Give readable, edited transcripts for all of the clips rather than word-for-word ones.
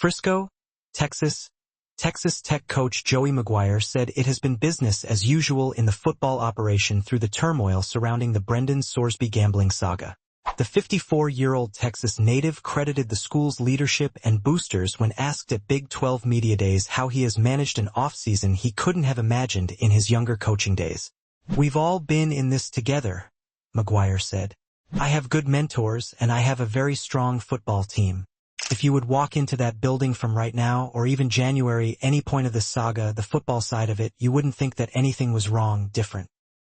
Frisco, Texas. Texas Tech coach Joey McGuire said it has been business as usual in the football operation through the turmoil surrounding the Brendan Sorsby gambling saga. The 54-year-old Texas native credited the school's leadership and boosters when asked at Big 12 Media Days how he has managed an off-season he couldn't have imagined in his younger coaching days. "We've all been in this together," McGuire said. "I have good mentors and I have a very strong football team. If you would walk into that building from right now or even January, any point of this saga, the football side of it, you wouldn't think that anything was wrong, different."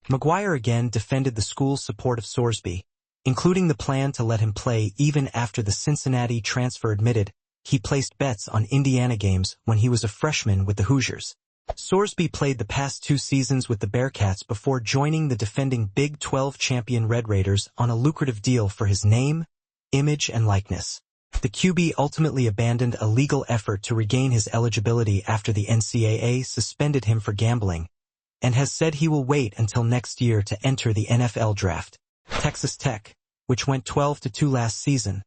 McGuire again defended the school's support of Sorsby, including the plan to let him play even after the Cincinnati transfer admitted he placed bets on Indiana games when he was a freshman with the Hoosiers. Sorsby played the past 2 seasons with the Bearcats before joining the defending Big 12 champion Red Raiders on a lucrative deal for his name, image, and likeness. The QB ultimately abandoned a legal effort to regain his eligibility after the NCAA suspended him for gambling, and has said he will wait until next year to enter the NFL draft. Texas Tech, which went 12-2 last season,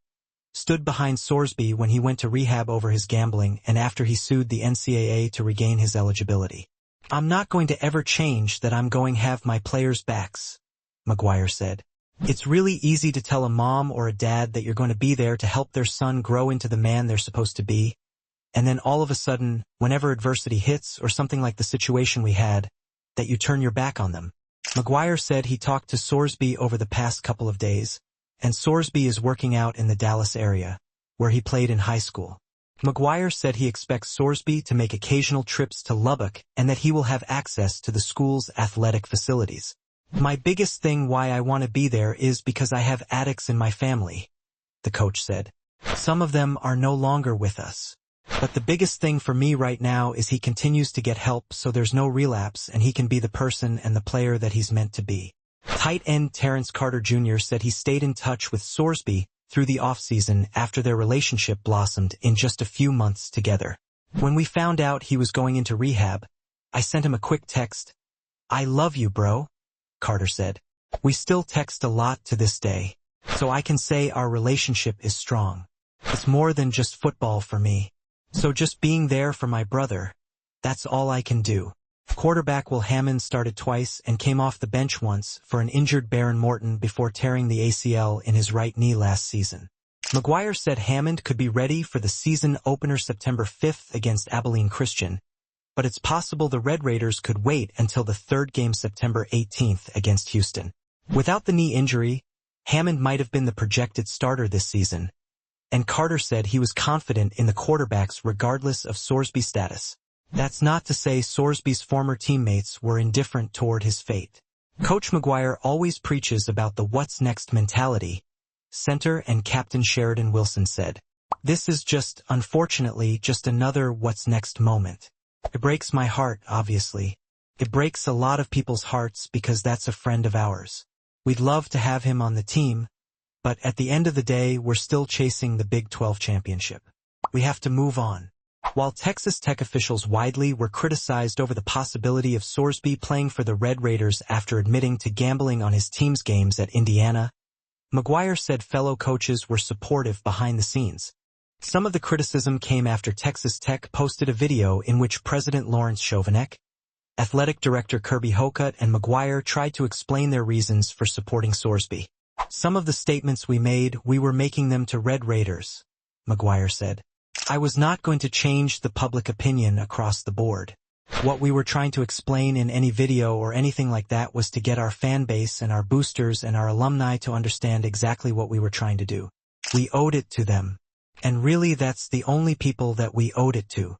stood behind Sorsby when he went to rehab over his gambling and after he sued the NCAA to regain his eligibility. "I'm not going to ever change that. I'm going to have my players' backs," McGuire said. "It's really easy to tell a mom or a dad that you're going to be there to help their son grow into the man they're supposed to be, and then all of a sudden, whenever adversity hits or something like the situation we had, that you turn your back on them." McGuire said he talked to Sorsby over the past couple of days, and Sorsby is working out in the Dallas area, where he played in high school. McGuire said he expects Sorsby to make occasional trips to Lubbock and that he will have access to the school's athletic facilities. "My biggest thing why I want to be there is because I have addicts in my family," the coach said. "Some of them are no longer with us. But the biggest thing for me right now is he continues to get help so there's no relapse and he can be the person and the player that he's meant to be." Tight end Terrence Carter Jr. said he stayed in touch with Sorsby through the offseason after their relationship blossomed in just a few months together. "When we found out he was going into rehab, I sent him a quick text. 'I love you, bro,'" Carter said. "We still text a lot to this day, so I can say our relationship is strong. It's more than just football for me. So just being there for my brother, that's all I can do." Quarterback Will Hammond started twice and came off the bench once for an injured Baron Morton before tearing the ACL in his right knee last season. McGuire said Hammond could be ready for the season opener September 5th against Abilene Christian, but it's possible the Red Raiders could wait until the third game September 18th against Houston. Without the knee injury, Hammond might have been the projected starter this season, and Carter said he was confident in the quarterbacks regardless of Sorsby's status. That's not to say Sorsby's former teammates were indifferent toward his fate. Coach McGuire always preaches about the what's next mentality, center and captain Sheridan Wilson said. "This is just, unfortunately, just another what's next moment. It breaks my heart, obviously. It breaks a lot of people's hearts because that's a friend of ours. We'd love to have him on the team, but at the end of the day, we're still chasing the Big 12 championship. We have to move on." While Texas Tech officials widely were criticized over the possibility of Sorsby playing for the Red Raiders after admitting to gambling on his team's games at Indiana, McGuire said fellow coaches were supportive behind the scenes. Some of the criticism came after Texas Tech posted a video in which President Lawrence Chauvinek, athletic director Kirby Hocutt, and McGuire tried to explain their reasons for supporting Sorsby. "Some of the statements we made, we were making them to Red Raiders," McGuire said. "I was not going to change the public opinion across the board. What we were trying to explain in any video or anything like that was to get our fan base and our boosters and our alumni to understand exactly what we were trying to do. We owed it to them. And really that's the only people that we owed it to."